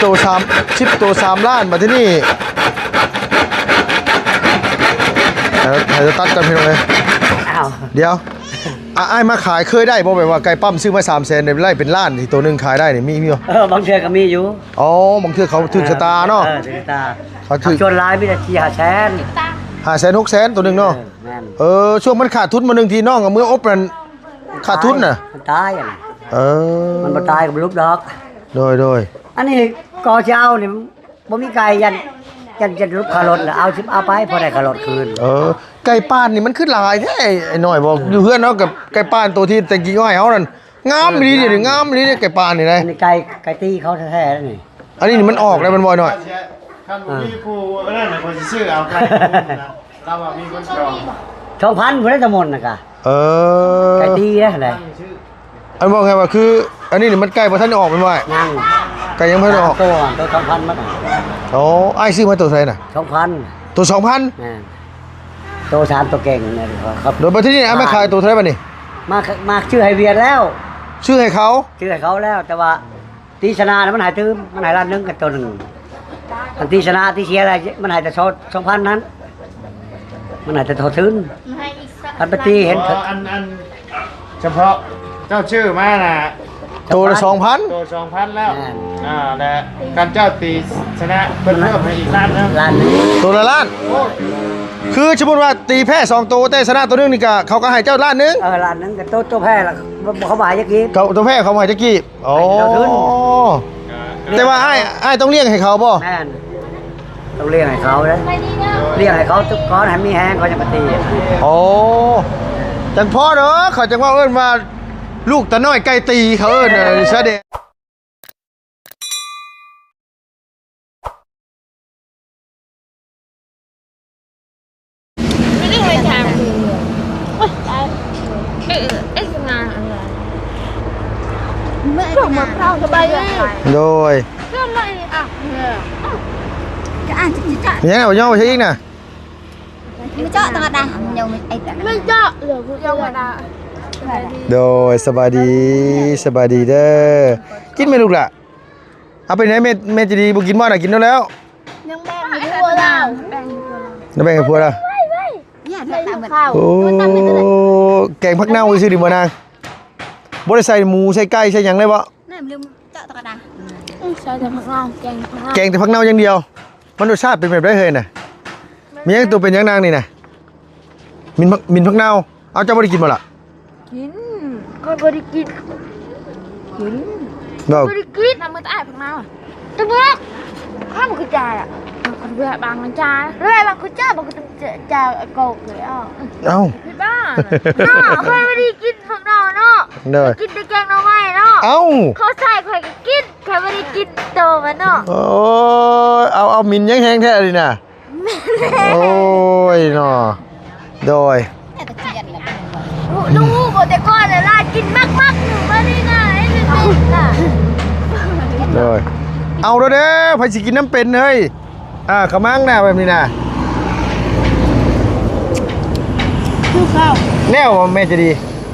10 ตัว 3 ล้านมาที่นี่จะตัดกันพี่น้องเลยเดี๋ยวไอ้มาขายเคยได้บ่แบบว่าไก่ปั้มซื้อมา300,000ได้ไล่เป็นล้านที่ตัวนึงขายได้นี่มีบ่บางเทื่อก็มีอยู่อ๋อบางเทื่อเขาถึงชะตาเนาะถึงชะตาเขาถึงชวนร้ายมีแต่500,000 600,000ตัวนึงเนาะช่วงมันขาดทุนมานึงทีน้องกับมืออบมันขาดทุนน่ะมันตายอ่ะมันบ่ตายกับลูกดอกโดยอันนี้กอเช้านี่บ่มีไก่ยันจะลุกคารถแล้วเอาไปพอได้คารถคืนไก่ป้านนี่มันขึ้นหลายแท้ไอ้หน่อยบอกอยู่เพื่อนเนาะกับไก่ป้านตัวที่แต่กี้ง่อยเฮานั่นงามดีดิงามดีไก่ป้านนี่นะอันนี้ไก่ตีเขาแท้ๆนี่อันนี้มันออกแล้วมันบ่อยหน่อยคันมีผู้นั่นน่ะคนสิซื้อเอาไก่เราว่ามีคนจอง 2,000บ่ได้ตะมนน่ะกะไก่ตีนะแหละอันบอกไงว่าคืออันนี้นี่มันไก่บ่ทันออกมันว่ายังไก่ยังไม่ออกตัว 2,000มั้งไอ้ซื้อมาตัวเท่าไหร่น่ะ 2,000ตัว 2,000ตัว3ตัวเก่งเนี่ยครับโดยประเทศนี้ไม่ขายตัวเท่าไหร่ป่ะนี่มาชื่อให้เวียนแล้วชื่อให้เขาแล้วแต่ว่าตีชนะมันหายตื้มมันหายล้านนึงกับตัวนึงอันตีชนะตีเชียร์อะไรมันหายแต่2,000นั้นมันหายแต่ทอทึนอันปฏิเห็นอันเฉพาะเจ้าชื่อมาน่ะตัวละ 2,000ตัว 2,000แล้วและการเจ้าตีชนะเพิ่นเพิ่มให้อีกล้านนึงตัวละล้านคือสมมุติว่าตีแพ้2ตัวแต่ชนะตัวนึงนี่ก็เขาก็ให้เจ้าล้านนึงล้านนึงกับตัวแพ้ล่ะเขาบ่ให้จักกี้ตัวแพ้เขาบ่ให้จักกี้แต่ว่าไอ้ต้องเลี้ยงให้เขาบ่แม่นต้องเลี้ยงให้เขาเด้เลี้ยงให้เขาทุกก้อนให้มีแฮงเขาจะปฏิจังพ่อเด้อเขาจังว่าเอิ้นว่าลูกตะน้อยไก่ตีเขาเอิ้นซะเด้ส่งมาเข้าสบายเลยโดยเรื่องอะไรอ่ะจะอ่านจะยังไงย่อไปใช่อีกน่ะไม่เจาะตรงนั้นยังไม่เจาะเหลือผู้ยังไม่ได้โดยสบายดีเด้อกินไหมลูกล่ะเอาไปไหนเมจะดีบุกินมั้งน่ะกินแล้วยังแบ่งให้พัวเราแบ่งให้พัวเราโอ้แกงผักเน่าซื้อดิบ่นางบ่ได้ใส่หมูใส่ไก่ใส่หยังเลยบ่นั่นลืมเจาะตรงนั้นใส่แต่ผักเน่าแกงแต่ผักเน่าอย่างเดียวมันรสชาติเป็นแบบได้เฮ้ยน่ะมีหยังตัวเป็นหยังนางนี่น่ะมินผักเน่าเอาเจ้าบ่ได้กินบ่ล่ะกินก็บ่ได้กินบ่ได้กินทำมือตายผักเน่าจะบอกข้าวมันคือจ่ายอ่ะมันเบื่อบางมันจ่ายเรื่อยบางคือจ่ายบางคือจ่ายโกกเลยพี่บ้าเคยไม่ได้กินผักเน่าเนาะกินแต่แกงหน่อไม้เนาะเขาใส่เคยกินแค่ไม่ได้กินโตมันเนาะโอ้ยเอามินยังแห้งแท้ดิน่ะโอ้ยเนาะโดยลูกโบแต่ก่อนเลยล่ะกินมากๆหนูมานี่ไงหนึ่งน่ะเลยเอาเด้อไปสิกินน้ำเป็นเฮ้ยขมังหน้าแบบนี้นะคือข้าวแน่วแม่จะดี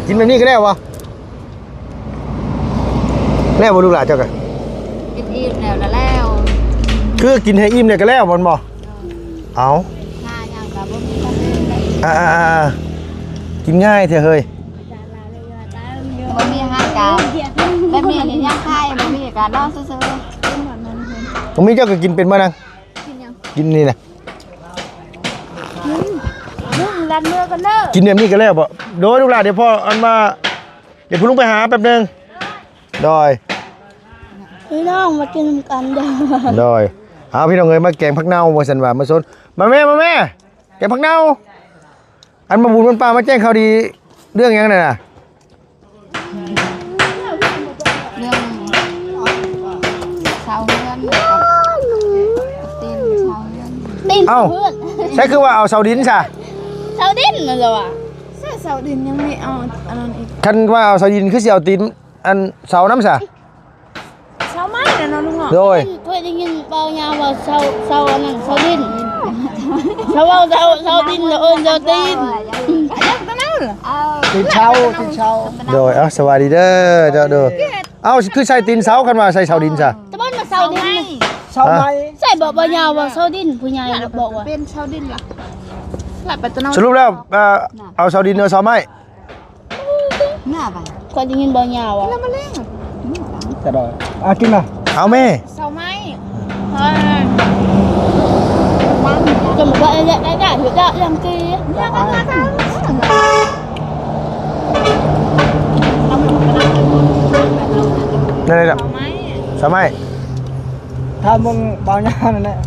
กินแบบนี้ก็แน่วะแน่วลูกหลานเจ้ากันกินอิ่มแล้วคือกินให้อิ่มเนี่ยก็แล้วมันบ่เอากินง่ายเถอะเฮ้ยบ่มีอาหารการแบบนี้นี่ย่างไข่บ่มีการนอนซื่อๆผมมีเจ้าก็กินเป็นบ่นางกินนี่นะรันเมื่อกันเด้อกินแบบนี้ก็แล้วบ่โดยลูกหลานเดี๋ยวพ่ออันมาเดี๋ยวพ่อลุงไปหาแป๊บนึงดอยพี่น้องมากินกันเด้อดอยเอาพี่น้องเอ้ยมาแกงผักเน่ามาสันว่ามาซนมาแม่แกงผักเน่าอันมาบุญมันปลามาแจ้งข่าวดีเรื่องยังไงน่ะเรื่องชาวเรือนตีนชาวเรือนเอ้าใช่คือว่าเอาเสาดินใช่เสาดินมันจะว่าเสาดินยังไม่เอาอันนั้นอีกคันว่าเอาเสาดินคือเสาดินอันเสาน้ำใช่เสาไม้นะน้องลุงเนาะโดยเคยได้ยินเปล่ายาวว่าเสาอันนั้นเสาดินเสาดินเอิญเสาตีนตีนเช่าโดยสวัสดีเด้อเจ้าเด้อคือใส่ตีนเสาคันว่าใส่เสาดินใช่ตะบนมาเสา าดิน เช้าไหม ใส่บอกบ่ยาวว่าเซาดินผู้ใหญ่บอกว่า เป็นชาวดินเหรอหลับไปตัวน้อง สรุปแล้วเอาเสาดินเอาเสาไม้ หน้าไป ก็ได้ยินบ่ยาวอ่ะ แล้วมาเล่น จะดอยกินนะ เอาแม่ เสาไม้ จะบอกว่าได้ถือได้ยังกี นั่นแหละเสาไม้ ถ้ามึงบางอย่างนั่นแหละ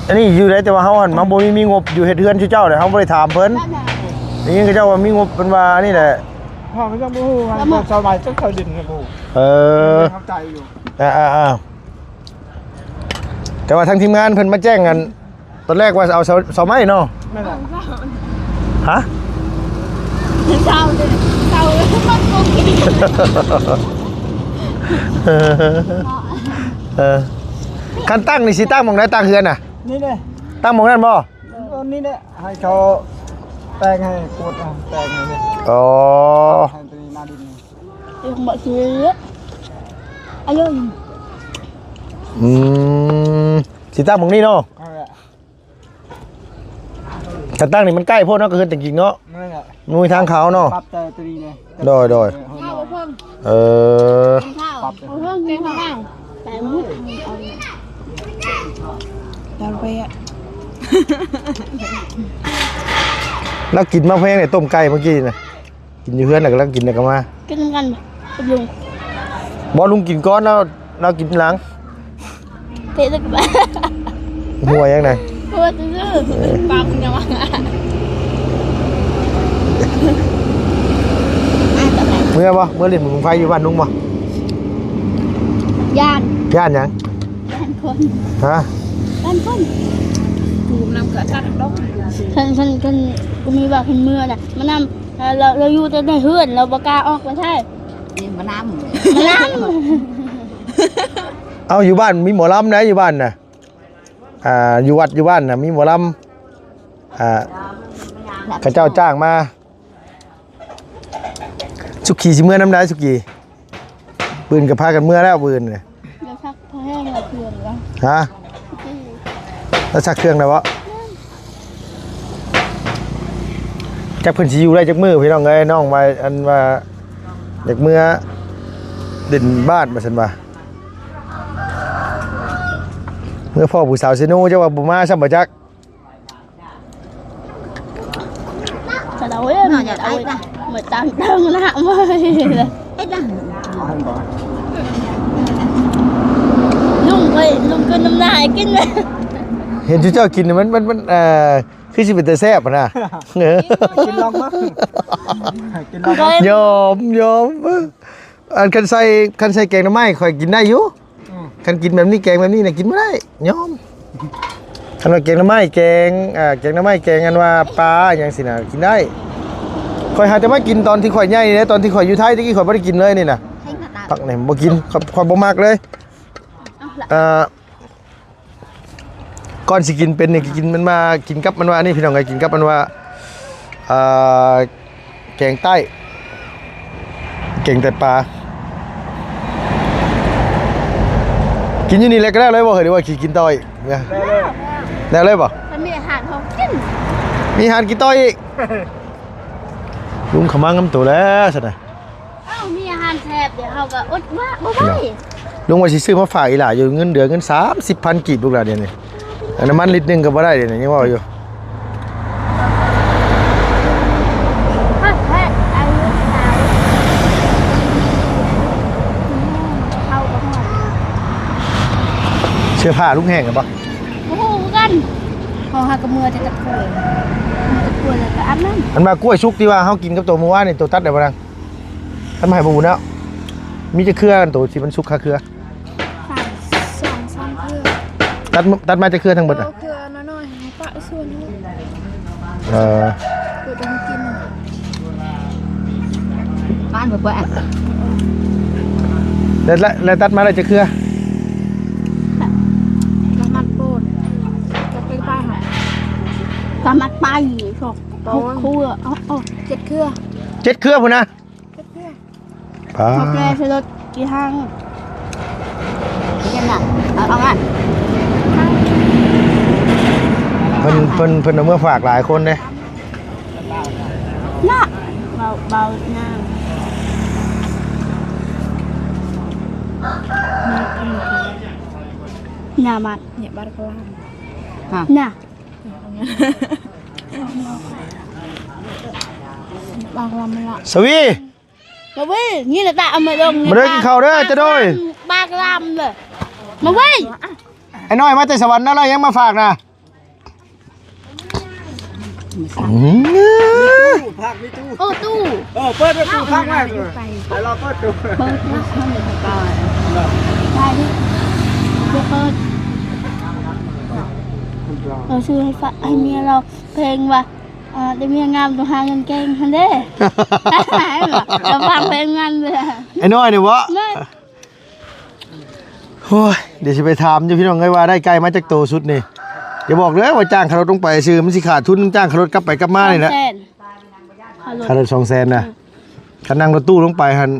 อันนี้อยู่ได้แต่ว่าเฮาหั่นมันบ่มีงบอยู่เฮ็ดเฮือนชื่อเจ้าเลยเฮาบ่ได้ถามเพิ่นนี่ก็เจ้าว่ามีงบเพิ่นว่านี่แหละ พ่อไม่ต้องบู๊เช้าไหมต้องเข้าดินนะบู๊ เข้าใจอยู่ แต่ว่าทางทีมงานเพิ่นมาแจ้งกันตอนแรกว่าเอาเสาไม้เนาะ นั่นแหละ ฮะ เศร้าเลยมันโกกิน คันตั้งนี่สิตั้งหม่องไหนตั้งเฮือนน่ะ นี่เลย ตั้งหม่องนั้นบ่ นี่แหละให้เขาแปลงให้ปวดแปลงให้เนี่ย อ๋อ ให้ตัวนี้หน้าดินนี่ ยังบอกเยอะอายุ สิตั้งหม่องนี้เนาะ นั่นแหละ คันตั้งนี่มันใกล้โพดเนาะก็คือจริงๆเนาะ นั่นแหละ มันมีทางเขาเนาะ ปรับแต่ตัวนี้เลย โดย ข้าวเพิ่ม เออ ข้าว ปรับ เพิ่มกินข้าว แต่มุด ดาวไปอ่ะ แล้วกินมะแพร้งเนี่ยต้มไก่เมื่อกี้นะกินอยู่เฮือนน่ะก็แล้วกินน่ะก็มา กินกันกับลุง บ่ลุงกินก้อนแล้วเรากินหลัง เตะตะกบ หัวยังไง เพราะว่าจะซื้อ ปั๊มยังวะ เมื่อเล่นหมึงไฟอยู่บ้านลุงบ่ ย่าน ย่านหยัง ย่านคน ฮะ ย่านคน ถูกนำกระชันดง ฉันกูมีว่าขึ้นเมื่อน่ะมานำเราอยู่แต่ในเฮือนเราบ่กล้าออกมาใช่ นี่มาน้ มานั่ง เอาอยู่บ้านมีหมอลำนะอยู่บ้านน่ะอยู่วัดอยู่บ้านน่ะมีหมอลำข้าเจ้าจ้างมาสุกี้สิเมื่อน้ำได้สุกี้ปืนกับพากันเมื่อแล้วปืนเนี่ย เราชักพอแห้งเราเพื่อนแล้ว ฮะแล้วชักเครื่องได้วะจักเพิ่นสิอยู่ได้จักมือพี่น้องเอ้ยน้องมาอันว่าเด็กเมื่อเด่นบ้านมาซั่นว่าเมื่อพ่อผู้สาวซิโนเจ้าว่าบ่มาซ้ำบ่จัก แต่เราเอ้ยมันจะเอาเหมือนตังตังนะไม่เลยไอ้ดัง ให้บอก ลุงกินน้ำลายกินเลย เห็นเจ้ากินเนี่ยมันคือสิเป็นแต่แซ่บอะนะเออ กินลองมั้งกินลอง ยอมอันคันใส่แกงหน่อไม้ค่อยกินได้อยู่คันกินแบบนี้แกงแบบนี้น่ะกินไม่ได้ยอมคันว่าแกงหน่อไม้แกงหน่อไม้แกงอันว่าปลาอย่างสินะกินได้ค่อยหาแต่มากินตอนที่ข่อยใหญ่นี่นะตอนที่ข่อยอยู่ไทยตะกี้ข่อยบ่ได้กินเลยนี่น่ะผักนี่บ่กินข่อยบ่มักเลยก่อนสิกินเป็นนี่กินมันมากินกับมันว่านี่พี่น้องไงกินกับมันว่าแกงใต้แกงแต่ปลากินอยู่นี่แหละก็ได้เลยบ่เฮ้ยหรือว่ากินต่ออีกเนี่ยได้เลยบ่ มันมีอาหารของกิน มีอาหารกินต่ออีกลุงขมังน้ำตัวแล้วสินะ เอ้ามีอาหารแทบเดี๋ยวเขาก็อดว่าบ่ได้ ลุงว่าสิซื้อมาฝากอีหล่าอยู่เงินเดือนเงิน30,000กีบลูกหลานเดี๋ยวนี้อันน้ำมันลิตรนึงก็บ่ได้เดี๋ยวนี้ยังว่าอยู่ แพทย์อายุสาวเข้าก็หอด เสื้อผ้าลุงแห้งกันปะ โอ้โหกันพอหากระเมือจะตะกวยแล้วก็อันนั้น มันมากล้วยชุกที่ว่าเฮากินกับตัวเมื่อวานนี่ตัวตัดได้บ่นางทำให้บ่บุญแล้วมีจะเครือกันตัวที่มันสุกคาเครือ สองสามเพื่อ ตัดมาจะเครือทั้งหมดอ่ะ เพื่อน้อยๆปะส่วนนี้ เออ เพื่อต้องกิน บ้านเปิด แล้วตัดมาได้จะเครือ น้ำมันโปนจะไปป้ายหา สามัดไปชอบคู่อ๋อ 7 เครือ 7 เครือพุ่นนะ 7 เครือ ป้า พอแกใช้รถ กี่ห้างยังน่ะเอางั้น เพิ่นเอาเมื่อฝากหลายคนเด้ น่ะเบาหน้าหน้ามัด เนี่ยบาร์กลาม น่ะ บาร์กลามละ สวี มาเว้ยนี่แหละตาเอามาลง มาเด้อกินข้าวเด้อจะโดย บากลำเลยมาเว้ย ไอ้น้อยมาแต่สวรรค์นั่นแล้วยังมาฝากนะ พักไม่ตู้ โอ้ตู้ เปิดประตูพักไว้เลยไปรอเปิดตู้ เปิดนะทำเลยก่อนได้ดิเดี๋ยวเปิดเราซื้อให้เมียเราเพลงว่าได้เมียงามต้องหาเงินเก่งฮันเด้เราฟังเพลงงานเลย ไอ้น้อยเนี่ยวะโอ้ยเดี๋ยวจะไปถามอยู่พี่น้องไงว่าได้ไกลมาจากโตสุดนี่อย่าบอกเลยว่าจ้างขับรถลงไปซื้อมันสิขาดทุนจ้างขับรถกลับไปกลับมานี่แหละขับรถ200,000นะขันนั่งรถตู้ลงไปหัน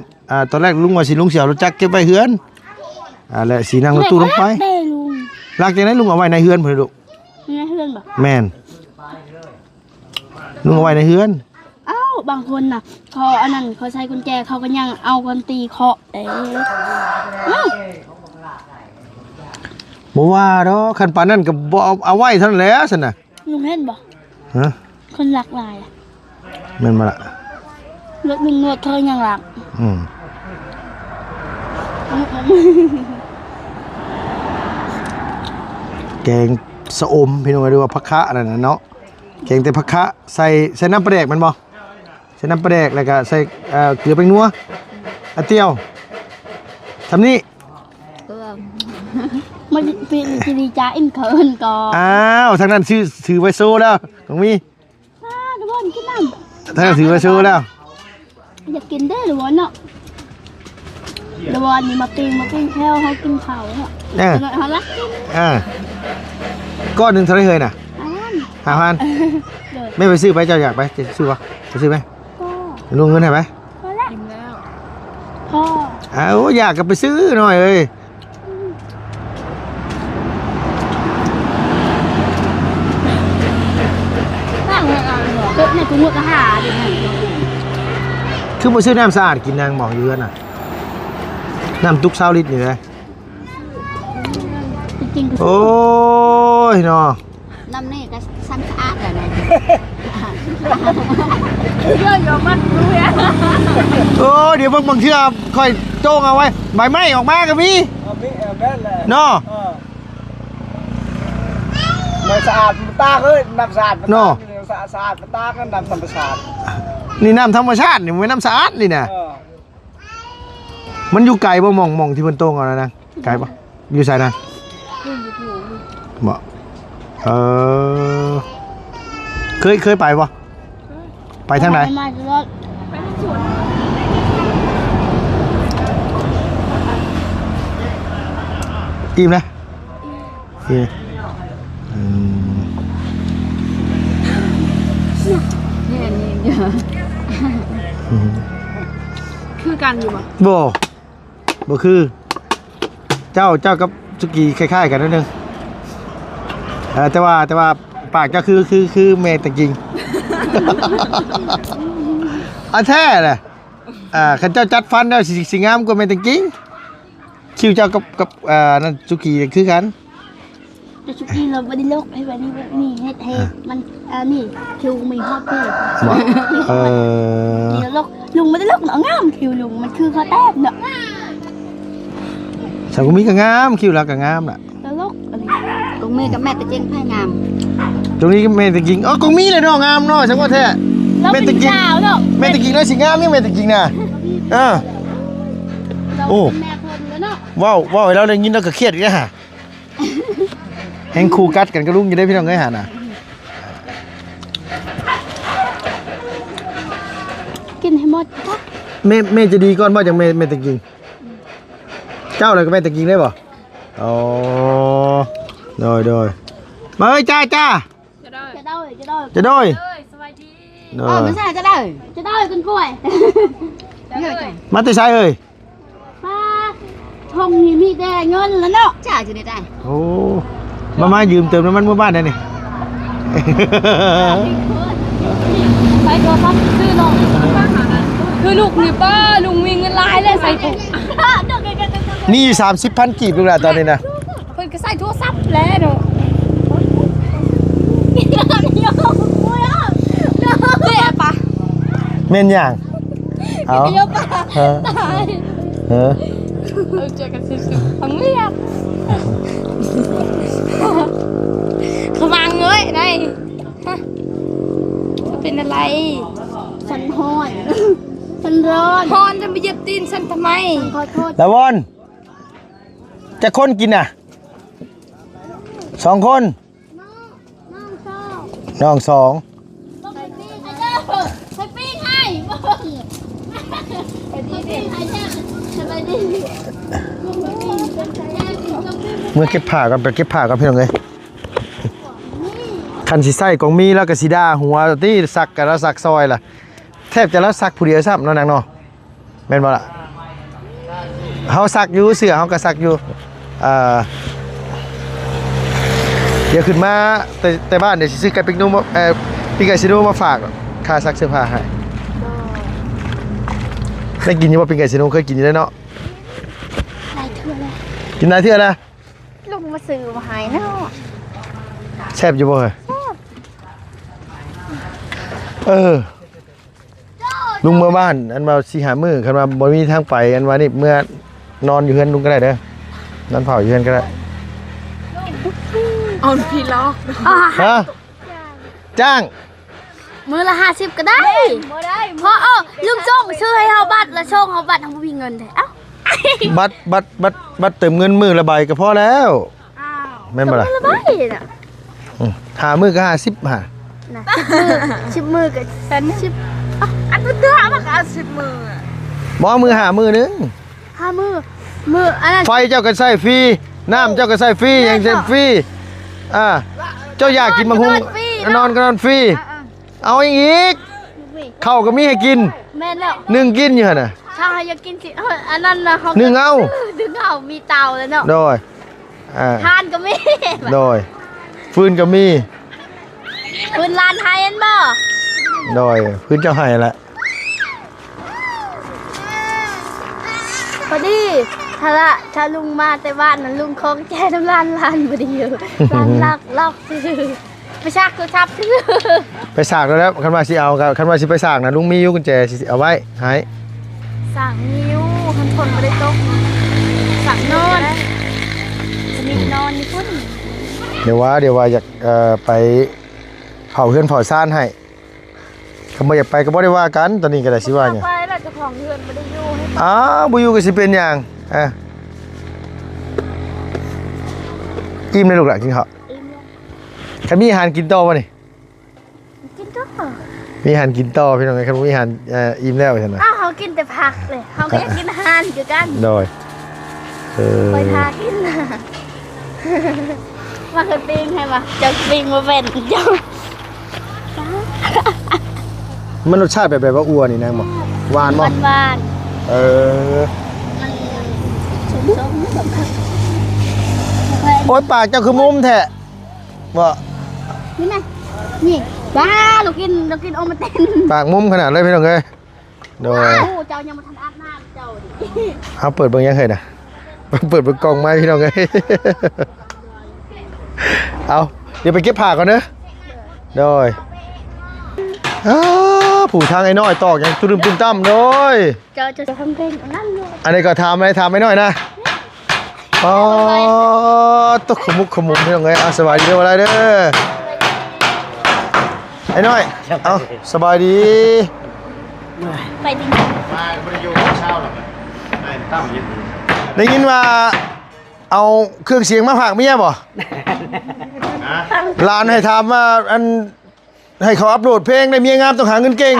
ตอนแรกลุงว่าสิลุงเสียวรถจักรเก็บไปเฮือนแล้วสีนั่งรถตู้ลงไป ได้ลุง หลังจากนั้นลุงเอาไว้ในเฮือนเพิ่นลูก ไม่ได้เพื่อนบอก แม่นลุงเอาไว้ในเฮือน เอ้าบางคนน่ะเขาอันนั้นเขาใช้กุญแจเขาก็ยังเอากันตีเคาะบ่ว่าดอกคันปานนั้นก็บ่เอาไว้เท่านั้นแหละซั่นน่ะ ลุงเห็นบ่ ฮะ คนหลากหลาย แม่นบ่ล่ะ รถลุงนวดเธอยังหลัก แกงสะอมพี่น้องเรียกว่าผักคะนั่นน่ะเนาะแกงแต่ผักคะใส่น้ำปลาแดกมันบ่ใส่น้ำปลาแดกแล้วก็ใส่เกลือแป้งนัวเตี้ยวทำนี่ มันเป็นจีดีจ้าอินเคินก่อน อ้าวทางนั้นซื้อไว้โซแล้วของมี ทุกคนกินน้ ทางนั้นซื้อไว้โซแล้ว ำอยากกินได้หรือวะเนาะเดี๋ยววันนี้มาปิ้งแค่เขากินข้าวเนาะ เออ เขารักกิน ก้อนหนึงเท่าไหร่เฮ้ยน่ะ อัน 5,000ไม่ไปซื้อไปเจ้าอยากไปจะซื้อบ่ไปซื้อไหม ก็ ลงเงินให้ไหม พอแล้ว อิ่มแล้ว พ่อ อ้าวอยากก็ไปซื้อหน่อยเอ้ย ตั้งไว้ก่อนเกิดในกูมุดอาหารดิ คือบ่ซื้อน้ำสะอาดกินนางบอกอยู่นั่นน่ะน้ำตุก20 ลิตรนี่เลย จริงๆ โอ้ยเนาะ น้ำนี่ก็ซ้ำสะอาดเลยนะเยอะๆมันรู้เนี่ย โอ้เดี๋ยวบางเทื่อค่อยโจ้งเอาไว้ใบไม้ออกมาก็มี เอามีแม่นแหละ เนาะ ไม่สะอาดมันตากเอ้ยน้ำสะอาดมันตากสะอาดมันตากนั่นน้ำธรรมชาติ นี่น้ำธรรมชาตินี่มันน้ำสะอาดนี่นะมันอยู่ไกลบ่หมองที่เพิ่นโต้งเอานะไกลบ่อยู่ไสนะบ่เคยไปบ่ไปทางไหน มาจะรอด ไปที่สวน อิ่มนะอิ่มคือกันอยู่ป่ะ บ่คือ เจ้ากับสุกี้คล้ายๆกันนิดนึงแต่ว่าปากเจ้าคือเมตะกิง อันแท้แหละคันเจ้าจัดฟันแล้วสิงามกว่าเมตะกิงคิวเจ้ากับนั่นสุกี้คือกัน แต่ชุกี้เราไม่ได้ลกให้แบบนี้เฮ็ดมันนี่คิวมีฮอตเพื่อ นี่ลกลุงไม่ได้ลกเนาะงามคิวลุงมันคือเขาแตบเนาะ สังกุมีก็งามคิวแล้วก็งามล่ะ แล้วลกอะไร ตรงนี้กับแม่ตะเจงไพ่งาม ตรงนี้ก็เมตะกิงกงมีเลยเนาะงามเนาะสังว่าแท้ เราเป็นสาวเนาะ เมตะกิงแล้วสิงามนี่เมตะกิงน่ะเเออรา โอ้ เป็นแม่คนแล้วเนาะ ว้าวให้เราได้ยินเราก็เครียดอีกแล้วฮะแห่งคู่กัดกันก็ลุงอยู่ได้พี่น้องเอ้ยหาน่ะ กินให้หมดจ้ะ แม่จะดีก่อนบ่จังแม่ตะกิงเจ้าเลยก็แม่ตะกิงได้บ่อ๋อโดยมาเอ้ยจ้า จะได้ จะโดย เอ้ยสวัสดี โด ไม่ ย ใช่จะได้ จะได้กันกล้วย จะได้ มาแต่ไสเอ้ย ป้า งมีแต่เงินแล้วเนาะจ่ายจะได้ โอ้มายืมเติมน้ำมันเมื่อบ้านได้นี่ ใส่โทรศัพท์ซื้อน้องคือลูกนี่ป้าลุงมีเงินหลายเลยใส่ถุง นี่อยู่30,000กีบลูกหลานตอนนี้นะ เพิ่นก็ใส่โทรศัพท์แล้วเนาะเฮ้ยปะ เม่นอย่างเอา เยอะปะ เออ ตาย เออ เจอกันสิทั้งเรียกขมังเอ้ยนายจะเป็นอะไร ฉันห้อนฉันร้อน พรจะไปเหยียบตีนฉันทำไม ขอโทษ แล้ววอนจะคนกินน่ะ2 คน น้องชอบ น้อง 2 ไปปิ้งให้เด้อไปปิ้งให้ไปปิ้งให้เด้อสบายดี เมื่อเก็บผ้ากันไปเก็บผ้ากันพี่น้องเอ้ยคันสิใส่กองมีแล้วก็สิด่าหัวที่ซักกันแล้วซักซอยล่ะแทบจะแล้วซักผู้เดียวซ้ำเนาะนางเนาะแม่นบ่ล่ะเฮาซักอยู่เสื้อเฮาก็ซักอยู่เดี๋ยวขึ้นมาแต่บ้านเดี๋ยวสิซื้อไก่ปิ้งนุ่มปิ้งไก่ซิโนมาฝากค่าซักเสื้อผ้าให้ได้กินอยู่บ่ปิ้งไก่ซิโนเคยกินอยู่แล้วเนาะ นายเถื่อนเลย กินได้เทื่อนะ ลุงมาซื้อมาหายเนาะ แซ่บอยู่บ่เฮ้ยลุงเมื่อบ้านอันมาสิหามื้อคันว่าบ่มีทางไปอันว่านี่เมื่อนอนอยู่เฮือนลุงก็ได้เด้อนอนเผาอยู่เฮือนก็ได้ เอาพี่ล็อก ฮะจ้าง มือละ50ก็ได้เพราะลุงส่งซื้อให้เฮาบัตรแล้วส่งเฮาบัตรเฮาบ่มีเงินแท้เอ้า บัตรเติมเงินมื้อละใบก็พอแล้วแม่นบ่ล่ะ ละใบน่ะ หามื้อก็50หา นะ10 มือก็10อันเตื้อมันก็10 มือ บ่มื้อหามื้อนึง 5 มืออันนั้น ไฟเจ้าก็ใช้ฟรีน้ำเจ้าก็ใช้ฟรีหยังเซ็นฟรีเจ้าอยากกินมังคุดนอนก็นอนฟรีเอาอีกข้าวก็มีให้กิน แม่นแล้ว นึ่งกินอยู่หั่นน่ะ ถ้าอยากกินสิอันนั้นนะเขา นึ่งเอา ดึงเอามีเตาแล้วเนาะ โดยทานก็มี โดยฟืนก็มี คุณลานไทยเห็นบ่ โดยฟืนเจ้าให้ละ พอดีถ้าลุงมาแต่บ้านนั้นลุงคงแจ้น้ำลานบ่ดีอยู่ลานลอกซื้อไปชักตัวทับซื้อ ไปสากแล้วคันว่าสิเอาคันว่าสิไปสากนะลุงมีอยู่กุญแจสิเอาไว้ให้ สั่งนิ้วคันคนบ่ได้ตกสั่งนอนจะมีนอนนี่พุ่น เดี๋ยวว่าอยากไปเผาเฮือนเผาซ่านให้คำว่าอยากไปก็บ่ได้ว่ากันตอนนี้ก็ได้สิว่าหยัง ไปแล้วเจ้าของเรือนบ่ได้อยู่ให้ บ่อยู่ก็สิเป็นหยังอิ่มเลยลูกหลานกินข้าว อิ่มแล้ว คันมีอาหารกินต่อบ่นี่ กินต่อ มีอาหารกินต่อพี่น้องคันมีอาหารอิ่มแล้วซั่นน่ะ เขากินแต่ผักเลยเขาไม่อยากกินอาหารคือกัน โดยไปทากินนะมาคือปิ้งให้มาจะปิ้งมาเป็นเจ้า มันรสชาติแบบว่าอัวนี่นางบอกหวานบ่ หวาน ส้มๆแบบผัก โอ๊ยปากเจ้าคือมุมแท้บ่ นี่ไงนี่ว้าเรากินโอมาเต้น ปากมุมขนาดเลยพี่น้องเอ้ยโดย โอ้เจ้ายังมาทันอาบน้ำเจ้าดิ เอาเปิดเบิ่งยังเคยนะเปิดเบิ่งกล่องไม้พี่น้องเอ้ยเอาเดี๋ยวไปเก็บผักก่อนเด้อโดยผู้ทางไอ้น้อยตอกยังตุ้มตุ้มตั้มโดย เจ้าจะทำเพลงอันนั้นเลย อันนี้ก็ทำอะไรทำไอ้น้อยนะตกขมุกขมุมพี่น้องเอ้ยสบายดีเด้ออะไรเด้อไอ้น้อยเอาสบายดี ไปดิ มาบริโภคเช้าหรอกไอ้ตั้มยิน ได้ยินว่าเอาเครื่องเสียงมาฝากเมียบ่ นะ ร้านให้ถามว่าอันให้เขาอัปโหลดเพลงได้เมียงามต้องหาเงินเก่ง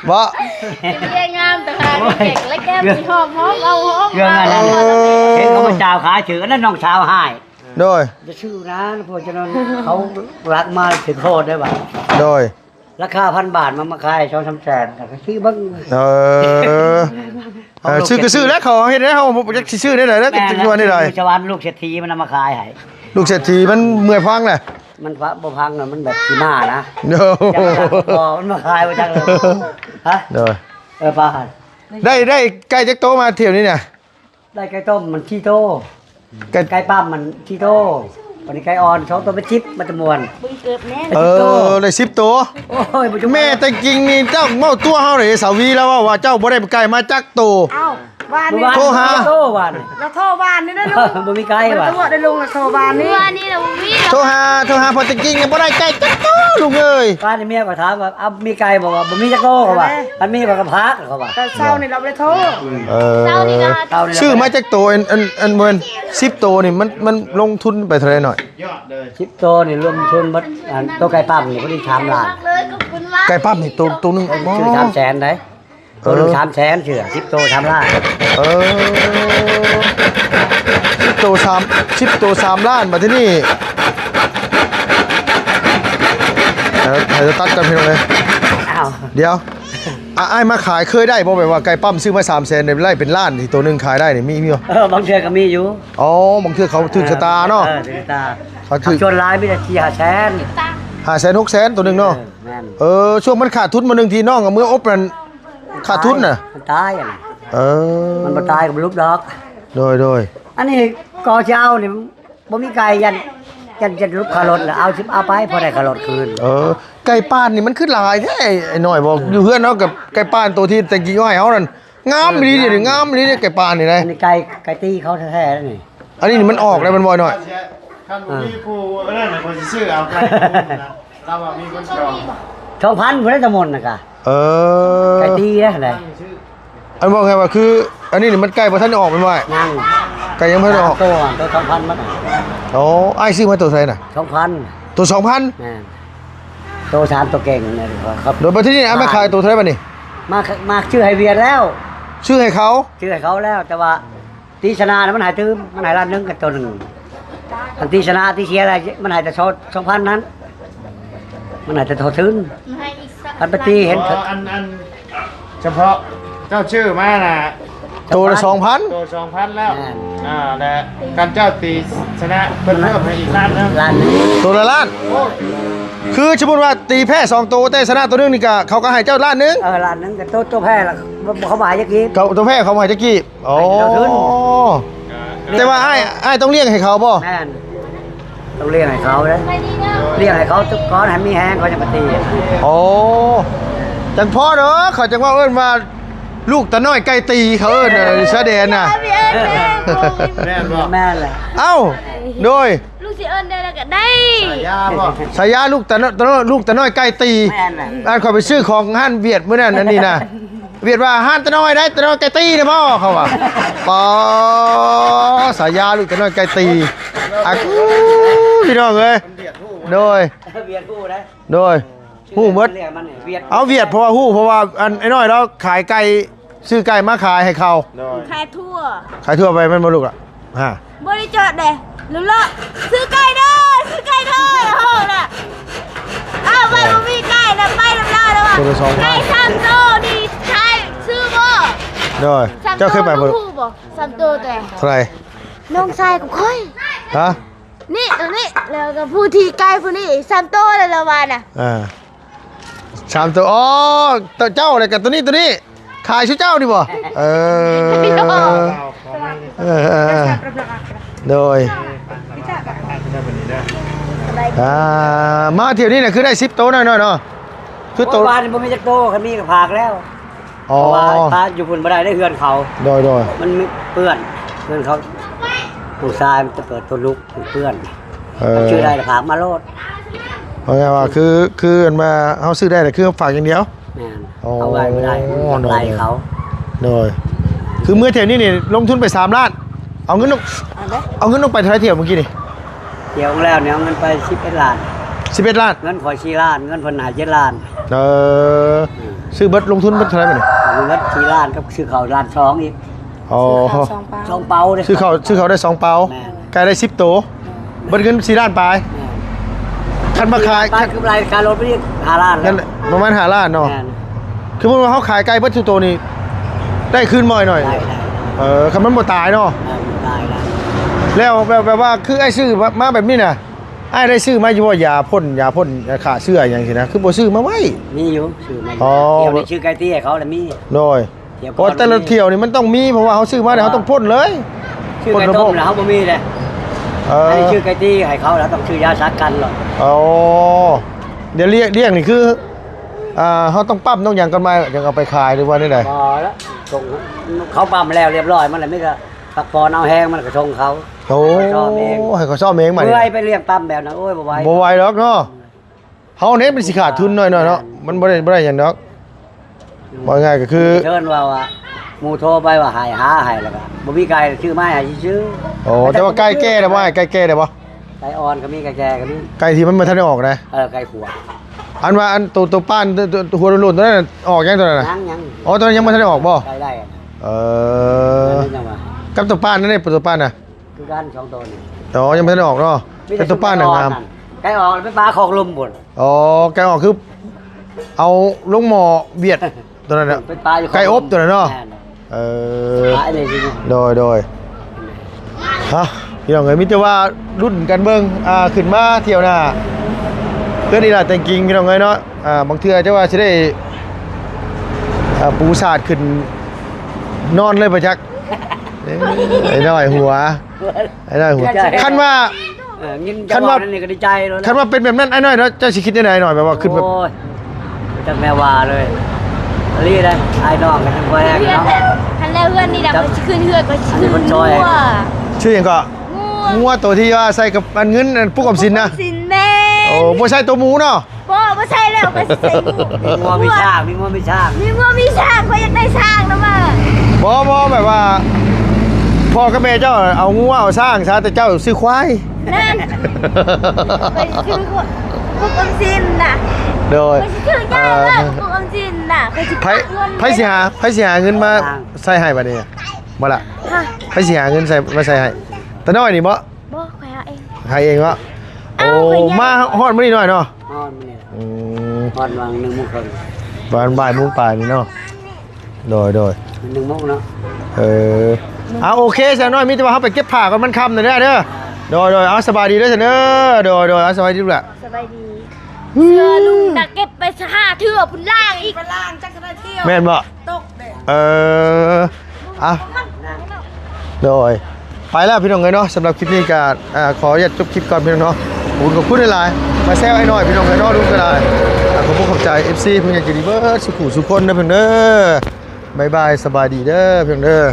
บ่ เรียงงามแต่หาเก่งและแก้มสีหอมหอมเอาหอม เรื่องอะไรเห็นเขามาจ้าวขายถืออันนั้นน้องชาวให้ โดย จะชื่อนะพวกจะนอนเขารักมาถึงโคตรได้ป่ะ โดย ราคา1,000 บาทมาขาย2-3 แสนแต่ก็ซื้อบ้าง เออ ชื่อก็ชื่อแล้วเขาเฮ็ดได้เฮาบ่จักสิชื่อได้เลยแล้วก็จังว่าได้เลย ชาวบ้านลูกเศรษฐีมันเอามาขายให้ ลูกเศรษฐีมันเมื่อยพังแหละ มันบ่พังน่ะมันแบบขี้หน้านะ โอ้ จังมันมาขายไว้จังเลยฮะ เด้อ ป้า ได้ไก่จักโตมาเที่ยวนี้เนี่ย ได้ไก่ต้มมันขี้โต ไก่ ไก่ปั้มมันขี้โตวันนี้ไก่อ่อน2ตัวเป็นชิปมันจะม่วน บึงเกิบแน่ ได้10ตัว โอ้ยบ่จุ แม่แต่จริงนี่เจ้าเมาตัวเฮาเลยสาวีแล้วว่าเจ้าบ่ได้ไก่มาจักโต เอ้าบ้านนี่ โทรหา โตวัน เราโทรบ้านนี่นะลุง บ่มีไก่ว่ะ ตัวได้ลุงเราโทรบ้านนี่ เมื่อนี้เราวิ่ง โทรหาพอจริงๆบ่ได้ไก่จักโตลูกเอ้ย ป้านี่เมียก็ถามว่ามีไก่บอกว่าบ่มีจักโตเขาว่ามันมีก็พักเขาว่า แต่เช้านี่เราไม่ได้โทร เช้านี้ก็ เท่านี้ ชื่อมาจักโตอันเบิ่น10โตนี่มันลงทุนไปเท่าไหร่หน่อย ยอดเลย ชิปโตนี่รวมทุนหมดตัวไก่ปั้มนี่พอดี3ล้าน เลยขอบคุณมาก ไก่ปั๊บนี่ตัวนึง ชื่อ300,000ได้ตัวนึง300,000ชื่อชิปโต3ล้าน 10โต3ล้านมาที่นี่จะตัดกันพี่น้องเลย อ้าว เดี๋ยวอ้ายมาขายเคยได้บ่แบบว่าไก่ปั๊มซื้อมา300,000ได้ไล่เป็นล้านที่ตัวนึงขายได้นี่มีบ่ บางเทื่อก็มีอยู่ อ๋อบางเทื่อเขาถึงชะตาเนาะ ถึงชะตา เขาถึง ชวนหลายมีแต่4-500,000 500,000 600,000ตัวนึงเนาะ แม่น ช่วงมันขาดทุนมานึงทีน้องกับมืออบมันขาดทุนน่ะ มันตายอ่ะนะ มั มันบ่ตายกับลูกดอก โดย อันนี้กอเช้านี่บ่มีไก่ยันลูกคารถแล้วเอาไปพอได้คารถคืน ไก่ป้านนี่มันขึ้นหลายแท้ไอ้หน่อยบอกอยู่เพื่อนเนาะกับไก่ป้านตัวที่แต่กี้ก็ให้เฮานั่นงามดีนี่งามดีนี่ไก่ป้านนี่นะ อันนี้ไก่ตีเขาแท้ๆแล้วนี่ อันนี้มันออกแล้วมันบ่อยหน่อย คันบ่มีผู้นั่นน่ะคนสิซื้อเอาไก่นะเราว่ามีคนจอง 2,000พุ่นได้ทั้งหมดน่ะกะไก่ตีนะไหน อันบอกไงว่าคืออันนี้นี่มันไก่บ่ทันออกมันว่า นั่ง ไก่ยังไม่ได้ออก ตัว2,000มัน อ๋ออ้ายซื้อมาตัวเท่าไหร่น่ะ 2,000 ตัว 2,000 แม่นตัว3ตัวเก่งเนี่ยครับ โดยประเทศนี้อ้ายมาขายตัวเท่าไหร่บัดนี้ มาชื่อให้เวียดแล้ว ชื่อให้เขา ชื่อให้เขาแล้วแต่ว่าตีชนะน่ะมันหายตื้มมันหายล้านนึงกับตัวหนึงอันตีชนะตีเสียอะไรมันหายแต่โชด2,000นั้นมันหายแต่โทษทึน ให้อีกสัก อันปฏิเห็น อันเฉพาะเจ้าชื่อมาน่ะ ตัวละ ตัว2,000แล้วและการเจ้าตีชนะเพิ่มให้อีกล้านนึง ล้านหนึง 2,000ตัวละล้าน คือสมมุติว่าตีแพ้2ตัวแต่ชนะตัวนึงนี่ก็เขาก็ให้เจ้าล้านนึง ล้านหนึงกับตัวแพ้ละเขาบ่ายจักกี้ เขาตัวแพ้เขามาให้จักกี้อ๋อ ให้เราขึ้น แต่ว่าอ้ายต้องเลี้ยงให้เขาบ่ แม่นต้องเลี้ยงให้เขาเด้ ไปดีเนาะ เลี้ยงให้เขาทุกก้อนให้มีแห้งเขาจะปฏิ อ๋อจังพ่อเด้อเขาจังว่าเอิ้นว่าลูกตาน้อยไก่ตีเขาเอิ้นน่ะชาแดนน่ะ พี่เอิญแม่ แม่นบ่ แม่นแหละ เอ้าโดย ลูกสิเอิญได้แล้วก็ได้ ยาบ่ สายาลูกตาน้อยไก่ตี แม่นแหละ อันเขาไปซื้อของห้านเวียดมื้อนั้นอันนี้นะเวียดว่าห้านตาน้อยได้ตาน้อยไก่ตีเด้อพ่อเขาว่าปอสายาลูกตาน้อยไก่ตีอ่ะพี่น้องเอ้ยโดย เวียดผู้ได้ โดยฮู้หมด เรียกมันเนี่ยเวียด เอาเวียดเพราะว่าฮู้เพราะว่าอันไอ้น้อยเราขายไก่ซื้อไก่มาขายให้เขา โดย แค่ทั่ว ขายทั่วไปแม่นบ่ลูกอ่ะฮะ บริจาคเด้ลุล่ะซื้อไก่เด้อซื้อไก่เด้อโหน่ะอ้าวไปบ่มีไก่นะไปลำลาแล้วว่ะ ตัวละ2,000 ไก่ซัมโตดีใช่ซื้อบ่ โดยเจ้าเคยไปบ่ลูก บ่ซัมโตแต่ เท่าไหร่ น้องชายกับค่อย ฮะ นี่ตัวนี้แล้วก็ผู้ที่ไก่ผู้นี้ซัมโตแล้วละว่าน่ะ สามตัวอ๋อตัวเจ้าอะไรกับตัวนี้ขายชุดเจ้าดิบ่โดยมาเที่ยวนี้น่ะคือได้10โต๊ะหน่อยๆเนาะคือ ตั โต๊ะ วบ้านนี่บ่มีจักโตคันมีก็พากแล้ว อ๋อ เพราะว่าพาอยู่พุ่นบ่ได้ได้เฮือนเขา โดย มันมีเปื้อนเพื่อนเขาผู้ชายมันจะเปิดตัวลุกเปื้อนชื่อได้แต่พากมาโลด เอาไงว่าคืออันมาเฮาซื้อได้แต่คือฝากอย่างเดียว แม่นเอาไว้ไม่ได้ไล่เขา โดยคือเมื่อเที่ยวนี้นี่ลงทุนไป3ล้านเอาเงินลงไปเท่าไหร่เที่ยวเมื่อกี้นี่ เดี๋ยวแล้วเนี่ยเอาเงินไป11ล้าน 11ล้าน เงินขอย4ล้านเงินเพิ่นหา7ล้าน ซื้อเบิดลงทุนเบิดเท่าไหร่บัดนี้ เอาเงิน4ล้านก็ซื้อข้าวล้าน2อีก อ๋อ 2เปาเด้ ซื้อเขาได้2เปา แม่ ไก่ได้10โตเบิดเงิน4ล้านปลายคันมาขาย บ้านคือรายการรถไป5ล้านแล้ นั่ วน ประมาณ5ล้านเนาะ แม่น คือเมื่อเขาขายไก่เบิดทุกโตนี่ ได้คืนบ่อยหน่อย ได้ คำมันบ่ตายเนาะ ได้ได้ แล้วแบบว่าคือไอ้ซื้อมาแบบนี้น่ะไอ้ได้ซื้อมาอยู่ว่ายาพ่นยาฆ่าเชื้ออย่างสินะคือบ่ซื้อมาไว้ มีอยู่ชื่อมัน อ๋อ เที่ยวนี้ชื่อไก่เตี้ยเขาแหละมี โดย เที่ยว เพราะแต่ละเที่ยวนี่มันต้องมีเพราะว่าเขาซื้อมาเนี่ยเขาต้องพ่นเลย ชื่อไก่ต้มแล้วเขาบ่มีเลย อันนี้ชื่อไก่ตี้ให้เขาแล้วต้องชื่อยาชักกันหรอก อ๋อเดี๋ยวเรียกนี่คือเขาต้องปั๊มต้องอย่างกันมาอย่างเอาไปขายหรือว่าได้ไหน พอแล้วส่งเขาปั๊มแล้วเรียบร้อยมันเลยไม่ก็ปักปอนเอาแห้งมันก็ส่งเขา โอ้ ชอบเอง ให้เขาชอบเองมา เมื่ เนี่ย อยไปเรียกปั๊มแบบนั้นโอ้ยบ่ไหว บ่ไหวหรอกเนาะเขาเน้นเป็นสิขาดทุนหน่อยเนาะมันบ่ได้อย่างดอกบ่ง่ายก็คือ เชิญว่าหมู่โทรไปว่าหายแล้วก็บ่มีไก่ชื่อไม้ให้ชื่อ โอ้แต่ว่าใกล้แก้ได้บ่ใกล้แก้ได้บ่ ไก่อ่อนก็มีไก่แก่ก็มี ใกล้ที่มันมาทันได้ออกนะ ไก่ขวด อันว่าอันตัวป้านตัวหัวโล้นตัวนั้นนะออกยังตัวนั้นน่ะ ยัง อ๋อตัวนั้นยังไม่ทันได้ออกบ่ ไก่ได้ นั่นนี่กับตัวป้านนั่นนี่ตัวป้านน่ะ คือกันสองตัวนี่ อ๋อยังไม่ทันได้ออกเนาะแต่ตัวป้านน่ะงาม ไก่อ่อนไปปลาของลมบ่น อ๋อไก่ออกคือเอาลงหม้อเบียดตัวนั้นน่ะ เป็นปลาอยู่ ไก่อบตัวนั้นเนาะเออ ปลาอะไรสิ โดยฮะพี่น้องเอ้ยมิแต่ว่ารุ่นกันเบิ่งขึ้นมาเที่ยวหน้าเพื่อนนี่ล่ะแต่งกิ่งพี่น้องเอ้ยเนาะบางเทื่อจะว่าสิได้ปูสาดขึ้นนอนเลยประจักษ์ไอ้น้อยหัวคันว่า ยินจังหวะนั้นนี่ก็ดีใจเลย คันว่าเป็นแบบนั้นไอ้น้อยเนาะเจ้าสิคิดยังไงหน่อยแบบว่าขึ้นแบบ โอ้ยจังแม่ว่าเลยรีได้ไอ้น้องกันทั้งแวง เพื่อน เนาะ ทันแล้วเพื่อนนี่ดับไปขึ้นเฮือกก็ อันนี้ ขึ้น มันจอย งัว ชื่อหยังก็งัวตัวที่ว่าใส่กับอันเงินอันผู้กำสินนะ สินแม่ โอ้บ่ใช่ตัวหมูเนาะ พ่อไม่ใช่แล้วก็ใส่งู มีงัวมีช่างมีงัวมีช่าง มีงัวมีช้างก็อยากได้ช้างนะมา บ่แบบว่าพ่อกับแม่เจ้าเอางูเอาสร้างซะแต่เจ้าซื้อควาย นั่นไปชื่อพวกอมสินน่ะ โดย ไปชื่อยากเลยพวกอมสินน่ะไปชื่อ ไผสิหาเงินมาใส่ให้บัดนี้บ่ล่ะ ฮะ ไผสิหาเงินมาใส่ให้แต่น้อยนี่บ่ บอกใครเอาเอง ให้เองวะโอ้ เอาไปยัง มาฮอดมื้อนี้หน่อยเนาะ นอนนี่ อืม นอนวาง1 โมงครึ่ง บ่ายโมงปลายนี่เนาะโดย 1 โมงเนาะ เอาโอเคซะน้อยมีแต่ว่าเฮาไปเก็บผ้าก่อนมันค่ำน่ะเด้อโดยเอาสบายดีเด้อซะเด้อโดยเอาสบายดีลูกล่ะ สบายดีเสื้อลุงน่ะเก็บไป5 เทื่อพุ่นล่างอีก แม่นบ่ตกเอาโดยไปแล้วพี่น้องเอ้ยเนาะสำหรับคลิปนี้ก็ขออนุญาตจบคลิปก่อนพี่น้องเนาะขอบคุณหลายๆมาแซวไอ้น้อยพี่น้องเอ้ยเนาะดูกันหลายขอบคุณขอบใจ FC เพิ่นอยากจะดีเบิดสุขุสุคนเด้อเพิ่นเด้อบ๊ายบายสบายดีเด้อเพิ่นเด้อ